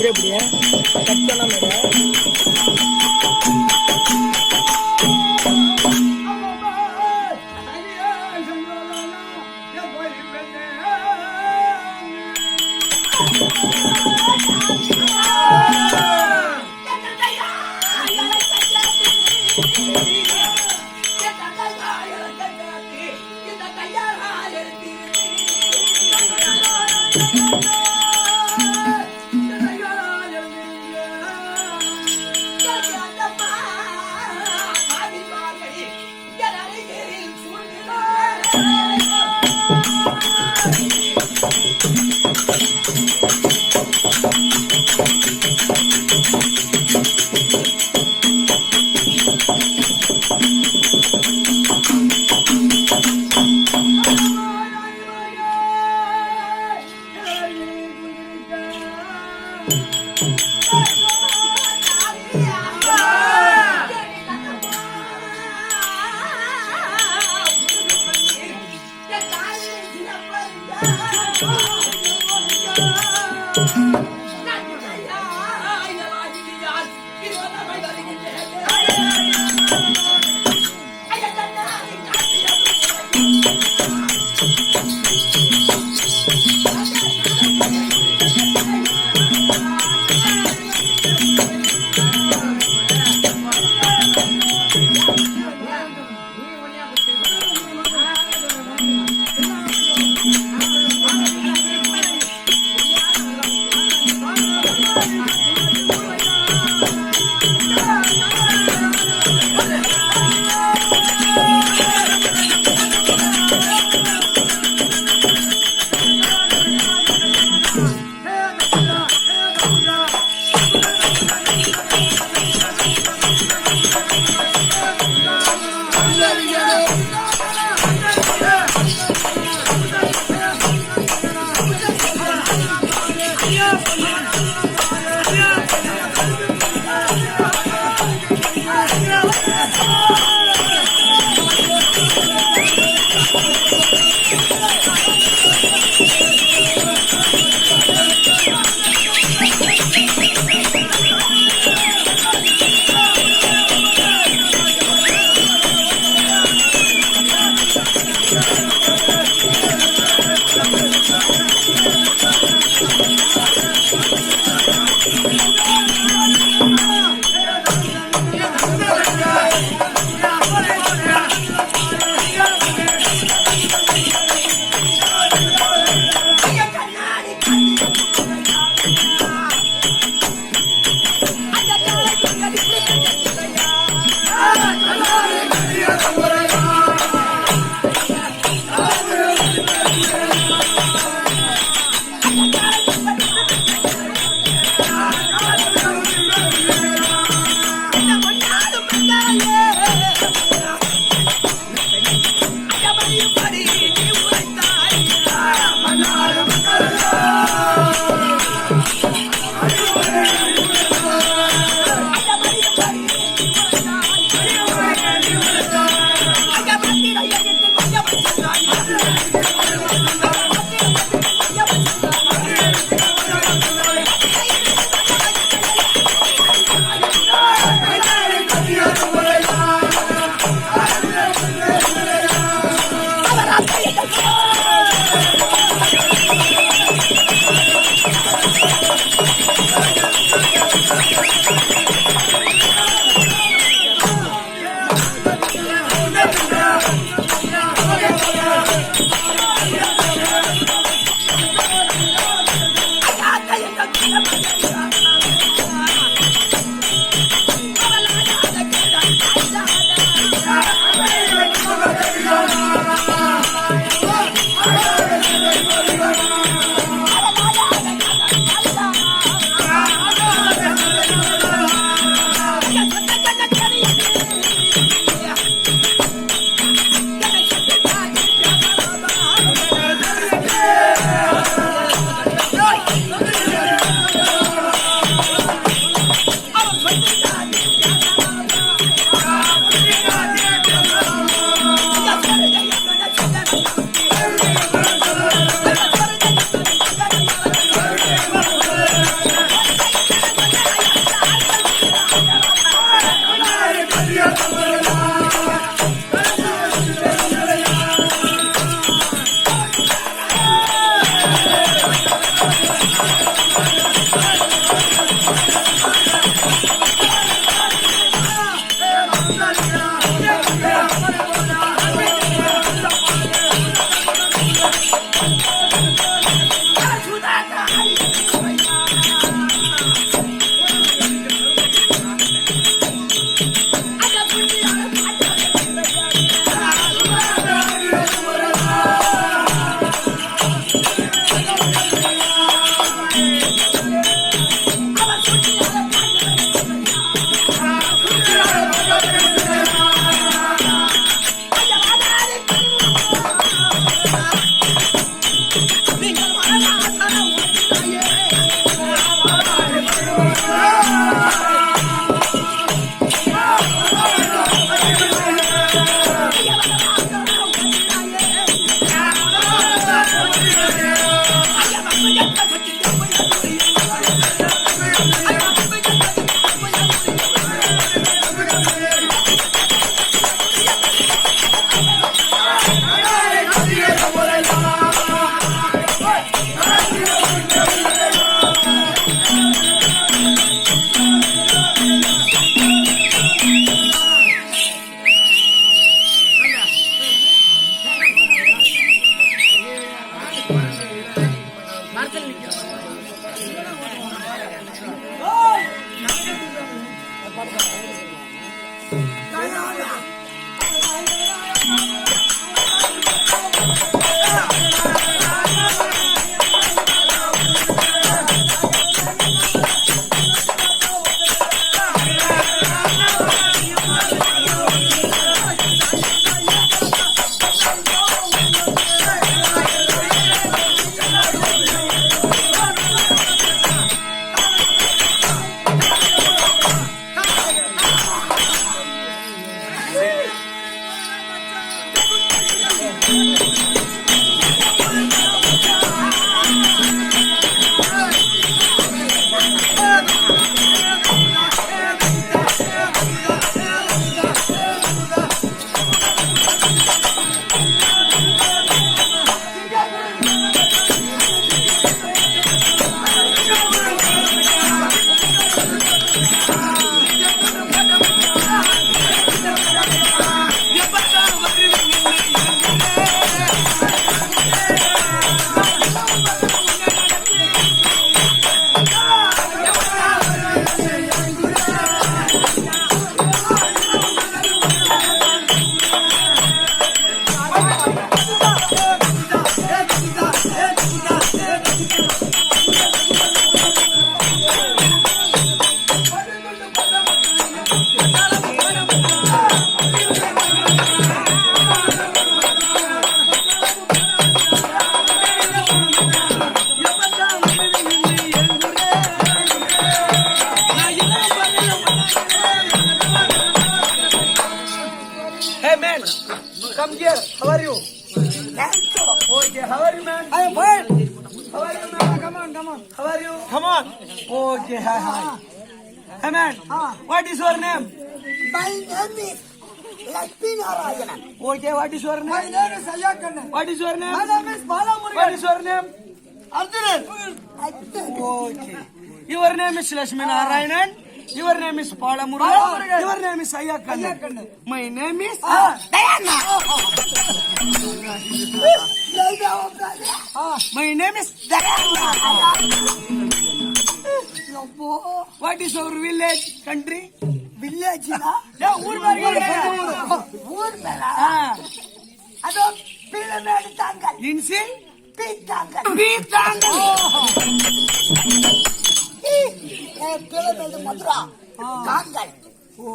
எப்படியா கட் பண்ணாம How are you? Okay, how are you, man? I am fine. How are you, man? Come on. How are you? Come on. Okay, hi. Hey, man. What is your name? My name is Lakshmi Narayanan. Okay, what is your My name? name is Ayakannan. What is your My name? name is Bala What Murugan. is your name? Arjunan. Okay. Your name is Lakshmi Narayanan. Your name is Palamurugan. Your name is Ayakannan. My name is Diana. My name is Diana. What is our village, country? Village ஊர் மாதிரி ஊர் மேல Ah. அதோ பிளமேடு தாங்கல் Insil? பீத்தாங்கல் Pithangal. Peelamedu Mathura Thangal.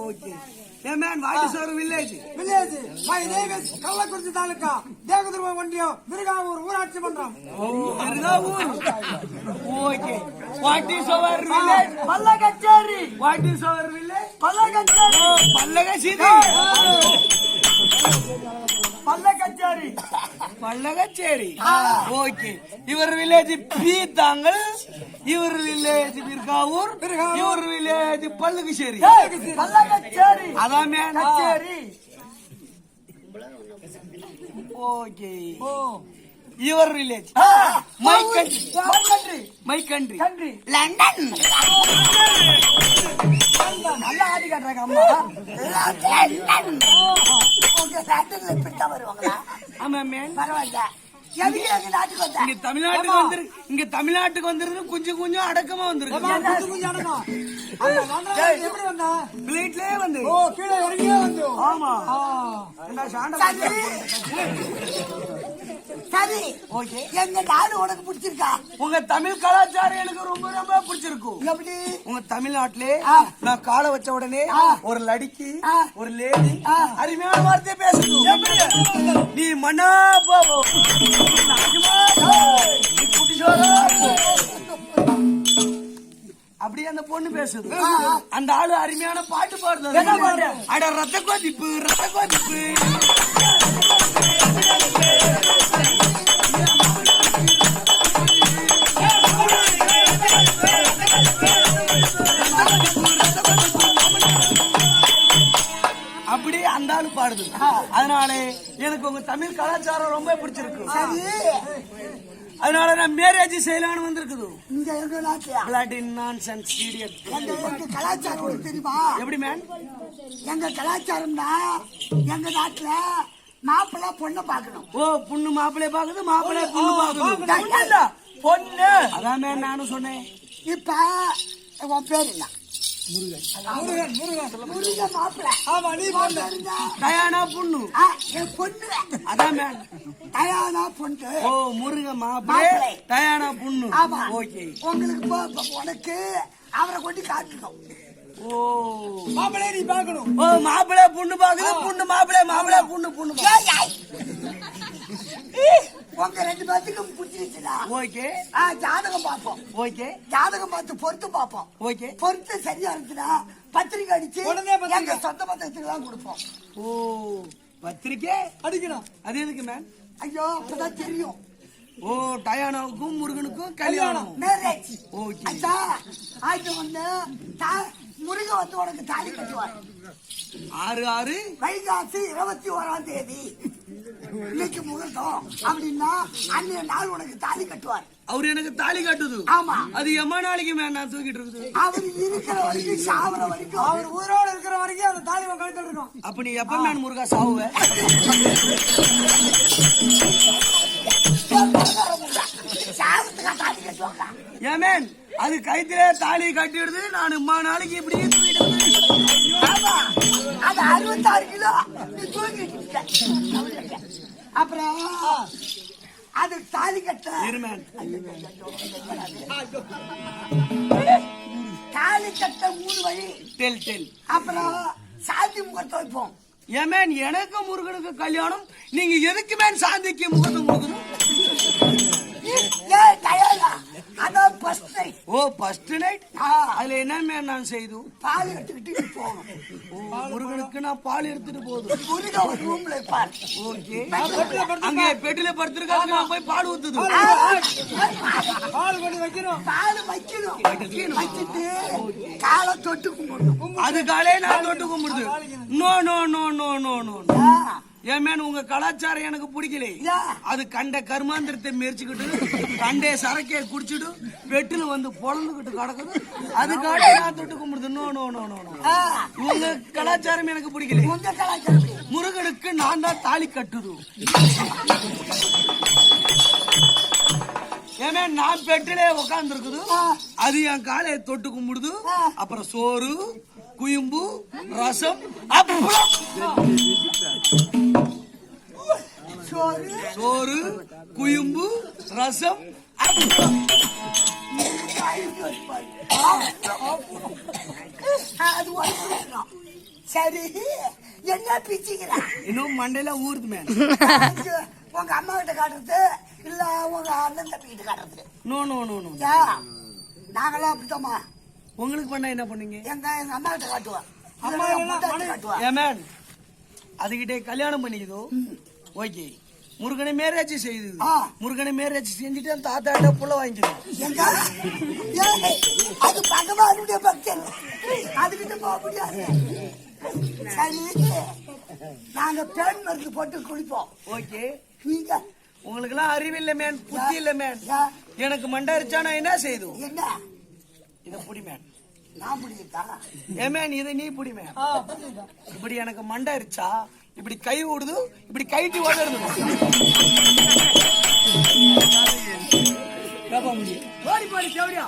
Okay. Hey, man, what is our village? Village. My name is Kallakurchi Talukka. Devadurbam Ondiyam. Virugavur ஊராட்சி மன்றம். Virugavur. Okay. What is our village? பல்லகச்சேரி. What is our village? பல்லகச்சேரி. Pallagacheri. பல்லகச்சேரி. Pallagacheri. Okay. Your village Pithangal. Your village Virugavur. Your village Pallagacheri. பல்லகச்சேரி. அதான் man. கச்சேரி. Okay. Oh. Your village. My country. My country. My country. Country. London நல்லா ஆடி காட்டுறாங்க அம்மா. London உங்க லண்டன்ல பிட்டா வருவாங்களா? ஆமா man. பரவாயில்ல. எதுக்கு எங்க நாட்டுக்கு வந்த? இங்க தமிழ்நாட்டுக்கு வந்துருக்கு கொஞ்சம் அடக்கமா வந்திருக்கு. கொஞ்சம் அடக்கம். அந்த லண்டன் எப்படி வந்தா? பிளேட்லயே வந்து. ஓ, கீழே இறங்கியே வந்து. ஆமா. என்ன சாண்ட சரி ஓகே. எங்க நாடு உனக்கு பிடிச்சிருக்கா? உங்க தமிழ் கலாச்சாரம் எனக்கு ரொம்ப பிடிச்சிருக்கும். எப்படி? உங்க தமிழ்நாட்டிலே நான் காலை வச்ச உடனே ஒரு லடிக்கு ஒரு லேடி அருமையான வார்த்தையை பேசணும். நீ மண்ணா போவோ நீ குட்டிச்சோரா போ. அப்படியே அந்த பொண்ணு பேசுது. அந்த ஆளு அருமையான பாட்டு பாடுது. அட ரத்த கோதிப்பு அப்படி அந்த ஆளு பாடுது. அதனால எனக்கு உங்க தமிழ் கலாச்சாரம் ரொம்ப பிடிச்சிருக்கு. அதனால நான் மேரேஜ் செய்யலான்னு வந்திருக்குது. இங்க எங்க நாட்டுல பிளாட்டின் நான்சென்ஸ் இடியட். எங்க கலாச்சாரம் உனக்கு தெரியுமா? எப்படி மேன்? எங்க கலாச்சாரம்னா எங்க நாட்டுல மாப்பிள்ளை பொண்ணை பாக்கணும். ஓ, பொண்ணு மாப்பிள்ளைய பாக்குது, மாப்பிள்ளை பொண்ணு பாக்குது. பொண்ணு அதான் மேன் நானும் சொன்னேன். இப்ப உன் பேர் என்ன? முருகன். முருகன் மாப்பிள்ளை. ஆமா, நீ பொண்ணு. டயானா பொண்ணு. என் பொண்ணு அதான் மேன். தயானா பொண்ணு. ஓ, முருக மாப்பிள்ளை டயானா பொண்ணு. ஆமா. ஓகே. உங்களுக்கு உனக்கு அவரை கொண்டு காட்டணும். ஓ, மாப்பிள்ளைய நீ பார்க்கணும். ஓ, மாப்பிள்ளை பொண்ணு பாக்குது, பொண்ணு மாப்பிள்ளை பொண்ணு உங்க ரெண்டு பேத்துக்கும் பிடிச்சிருச்சுன்னா ஓகே. ஜாதகம் பார்ப்போம். ஓகே. ஜாதகம் பார்த்து பொறுத்து பார்ப்போம். ஓகே. பொறுத்து சரியா இருந்துச்சுன்னா பத்திரிக்கை அடிச்சு உடனே பத்திரிக்கை. எங்க சொந்த பத்திரத்துக்கு எல்லாம் கொடுப்போம். ஓ, பத்திரிக்கை அடிக்கணும். அது எதுக்கு மேன்? ஐயோ அப்பதான் தெரியும். ஓ, டயானாவுக்கும் முருகனுக்கும் கல்யாணம். மேரேஜ். ஓகே. அச்சா ஆயிட்டு வந்து முருகன் வந்து உனக்கு தாலி கட்டுவார். 6/6 வைகாசி 21ஆம் தேதி இன்னைக்கு முகூர்த்தம் அப்படின்னா அன்னைய நாள் உனக்கு தாலி கட்டுவார். அவரு எனக்கு தாலி கட்டுது. ஆமா. அது எம்மா நாளைக்கு மேன் நான் தூக்கிட்டு இருக்குது. அவர் இருக்கிற வரைக்கும் சாவர வரைக்கும் அவர் உயிரோடு இருக்கிற வரைக்கும் அந்த தாலியை கழுத்துல இருக்கும். அப்ப நீ எப்ப மேன் முருகா சாவுவேன்? சாவத்துக்கா தாலி கட்டுவாங்க. ஏன் மேன்? அது கைத்திலே தாலி கட்டிடுது. நான் இம்மா நாளைக்கு இப்படி தூக்கிட்டு ஆமா, அது 66 கிலோ நீ தூக்கிட்டு. அப்புறம் அது தாலி கட்ட இருமேன். தாலி கட்ட 3 வழி. டெல் அப்புறம் சாந்தி முகூர்த்தம் வைப்போம். ஏன் மேன்? எனக்கு முருகனுக்கு கல்யாணம். நீங்க எதுக்கு மேன் சாந்திக்கு முகூர்த்தம் கொடுக்கணும்? அதான் ஃபர்ஸ்ட் நைட். ஓ ஃபர்ஸ்ட் நைட். அதுல என்ன நான் செய்து பால் எடுத்துக்கிட்டு போகணும். முருகனுக்கு நான் பால் எடுத்துட்டு போதும். முருகன் ஒரு ரூம்ல இருப்பார். ஓகே. அங்கே பெட்டில படுத்திருக்காங்க. நான் போய் பால் ஊத்துது. பால் கொண்டு வைக்கணும். பால் வைக்கணும். வச்சிட்டு காலை தொட்டு கும்பிடணும். அது காலே நான் தொட்டு கும்பிடுது. No no no no no no. ஏன் மேன் உங்க கலாச்சாரம் எனக்கு பிடிக்கல. அது கண்ட கர்மாந்திரத்தை மெரிச்சுக்கிட்டு கண்டே சரக்கையை குடிச்சிட்டு வெட்டுல வந்து பொழந்துகிட்டு கிடக்குது. அதுக்காக நான் தொட்டு கும்பிடுது. No no no no. உங்க கலாச்சாரம் எனக்கு பிடிக்கல. உங்க கலாச்சாரம் முருகனுக்கு நான் தான் தாலி கட்டுது. ஏன்னா நான் பெட்டிலே உட்கார்ந்து இருக்குது. அது என் காலையை தொட்டு கும்பிடுது. அப்புறம் சோறு குயம்பு ரசம் அப்பளம். சோறு குயம்பு ரசம் அப்பளம். சரி என்ன பிச்சுக்கிறா? இன்னும் மண்டையில ஊறுது மேன். உங்க அம்மா கிட்ட காட்டுறது இல்ல உங்க அண்ணன் தம்பி கிட்ட காட்டுறது? No no no no. நாங்களாம் அப்படித்தாமா. உங்களுக்கு பண்ணா என்ன பண்ணுங்க? எங்க அம்மா கிட்ட காட்டுவா. அம்மா காட்டுவா. ஏ மேன் அதுகிட்டே கல்யாணம் பண்ணிக்குதோ. ஓகே. முருகனை மேரேஜ் செய்து முருகனை மேரேஜ் செஞ்சுட்டு அந்த தாத்தாட்ட புள்ள வாங்கிக்கணும். அது பகவானுடைய பக்தன். அதுக்கிட்ட போக முடியாது. சரி நாங்க பேன் மருந்து போட்டு குளிப்போம். ஓகே. நீங்க உங்களுக்கு எல்லாம் அறிவில்லை மேன், புத்தி இல்ல மேன். எனக்கு மண்டை அரிச்சா நான் என்ன செய்து? என்ன இத புடி மேன். நான் புடிக்கிட்டா? ஏ மேன் இதை நீ புடி மேன். இப்படி எனக்கு மண்டை அரிச்சா இப்படி கை ஓடுது, இப்படி கைட்டி ஓடுறது. ஓடி போடி செவடியா.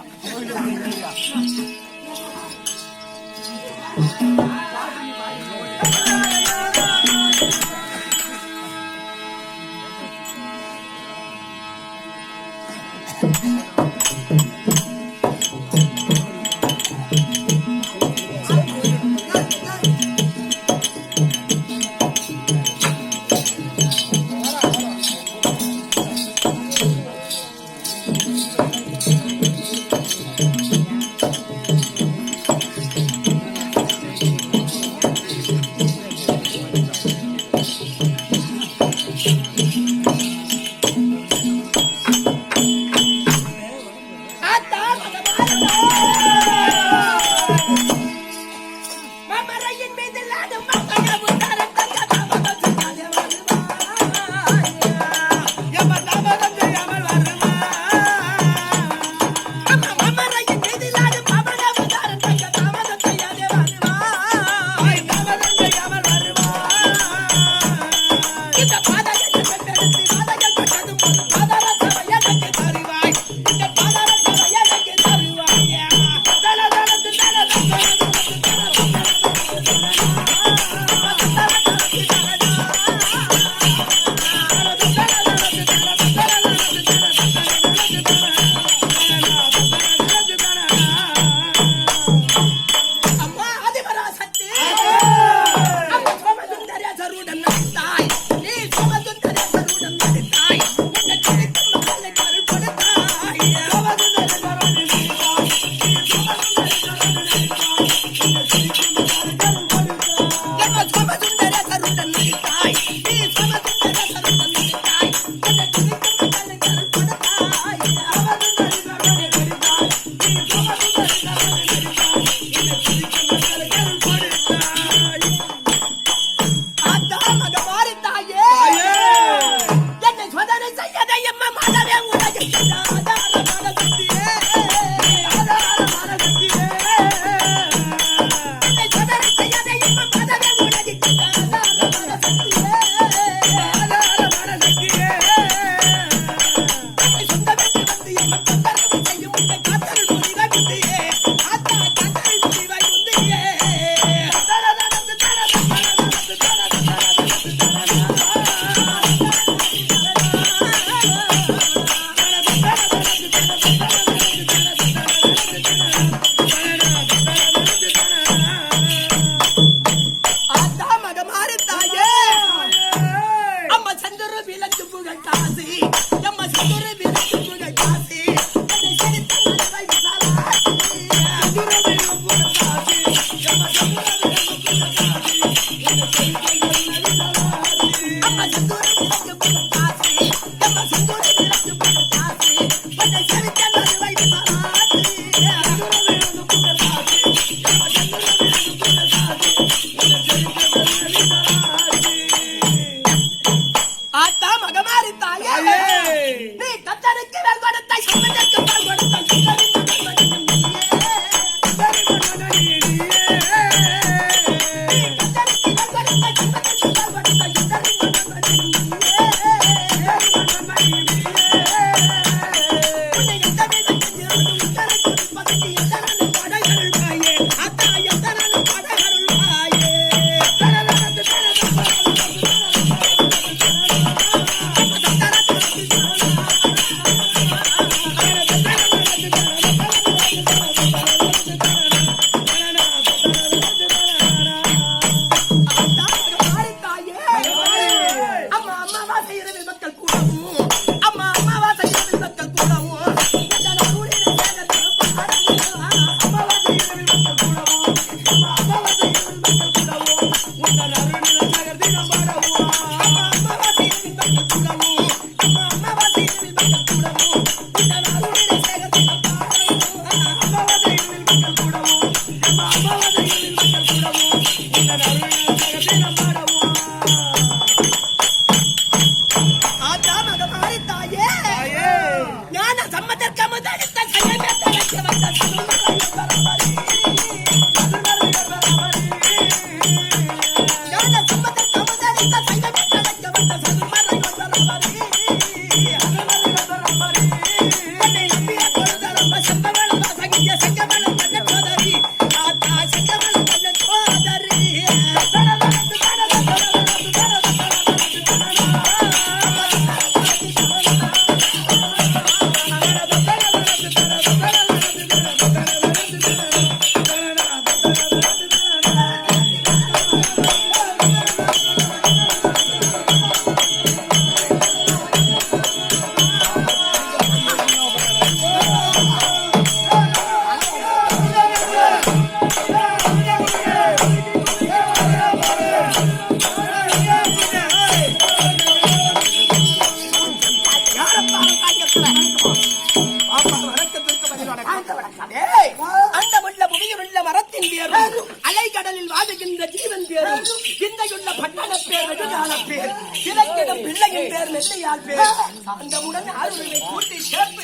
வாழ்கின்ற ஜீவன் பேரும் சிந்தையுள்ள பட்டண பேர் வெகுகால பேர் இலக்கிடம் பிள்ளையின் பேர் மெல்லையால் பேர் சாந்தமுடன் ஆளுநரை கூட்டி சேர்த்து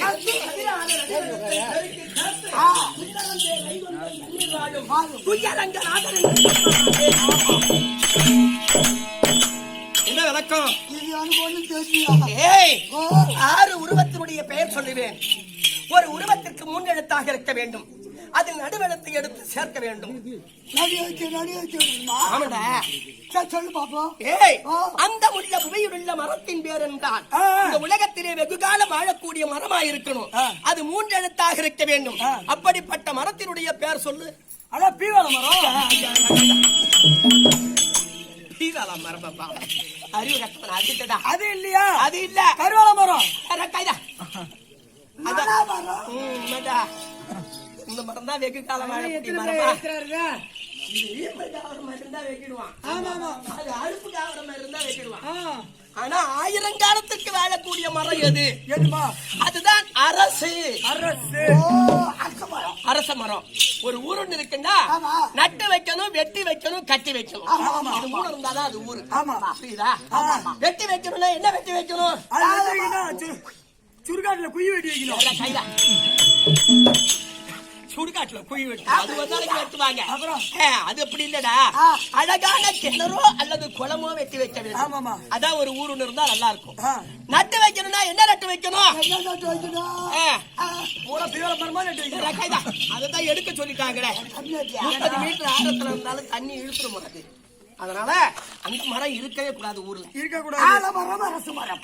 துயரங்க என்ன விளக்கம்? இது எனக்கு ஒண்ணும் தெரியா? ஏய், 6 உருவத்தினுடைய பெயர் சொல்லுவேன். ஒரு உருவத்திற்கு 3 எழுத்தாக இருக்க வேண்டும். அதில் நடுவெழுத்தை எடுத்து சேர்க்க வேண்டும். நடி வச்சுமா? ஆமாடா. சரி சொல்லு பாப்போம். ஏய், அந்த முடிய புவியிலுள்ள மரத்தின் பேர் என்றால் இந்த உலகத்திலே வெகு காலம் வாழக்கூடிய மரமாய் இருக்கணும். அது 3 எழுத்தாக இருக்க வேண்டும். அப்படிப்பட்ட மரத்தினுடைய பெயர் சொல்லு. அதான் பீவாள மரம். பீவாள மரம் பாப்பா. அறிவு கட்டணம் அதுதான். அது இல்லையா? அது இல்ல. கருவாள மரம். கைதா. மரம். இந்த மரம் தான் வெகு காலம் வாழக்கூடிய மரமா. இது ஈப்பைக்கு ஆகிற மாதிரி இருந்தா வைக்கிடுவான். அது அழுப்புக்கு ஆகிற மாதிரி இருந்தா வைக்கிடுவான். ஆனா 1000 காலத்துக்கு வாழக்கூடிய மரம் எது? எதுமா? அதுதான் அரசு. அரசு. அரச மரம். ஒரு ஊருன்னு இருக்குன்னா நட்டு வைக்கணும், வெட்டி வைக்கணும், கட்டி வைக்கணும். இது 3 இருந்தாதான் அது ஊரு. புரியுதா? வெட்டி வைக்கணும்னா என்ன வெட்டி வைக்கணும்? சுடுகாட்டுல குழி வெட்டி வைக்கணும். கைதா. சுடுகாட்டுல குழி வெட்டி அது வந்தாலும் வெட்டுவாங்க. அது எப்படி இல்லடா, அழகான கிணறோ அல்லது குளமோ வெட்டி வைக்க வேண்டும். அதான் ஒரு ஊருன்னு இருந்தா நல்லா இருக்கும். நட்டு வைக்கணும்னா என்ன நட்டு வைக்கணும்? அதுதான் எடுக்க சொல்லிட்டாங்க. 30 மீட்டர் ஆழத்துல இருந்தாலும் தண்ணி இழுத்துரும் அது. அதனால அந்த மரம் இருக்கவே கூடாது ஊர்ல. இருக்க கூடாது. மரம் அரசு மரம்.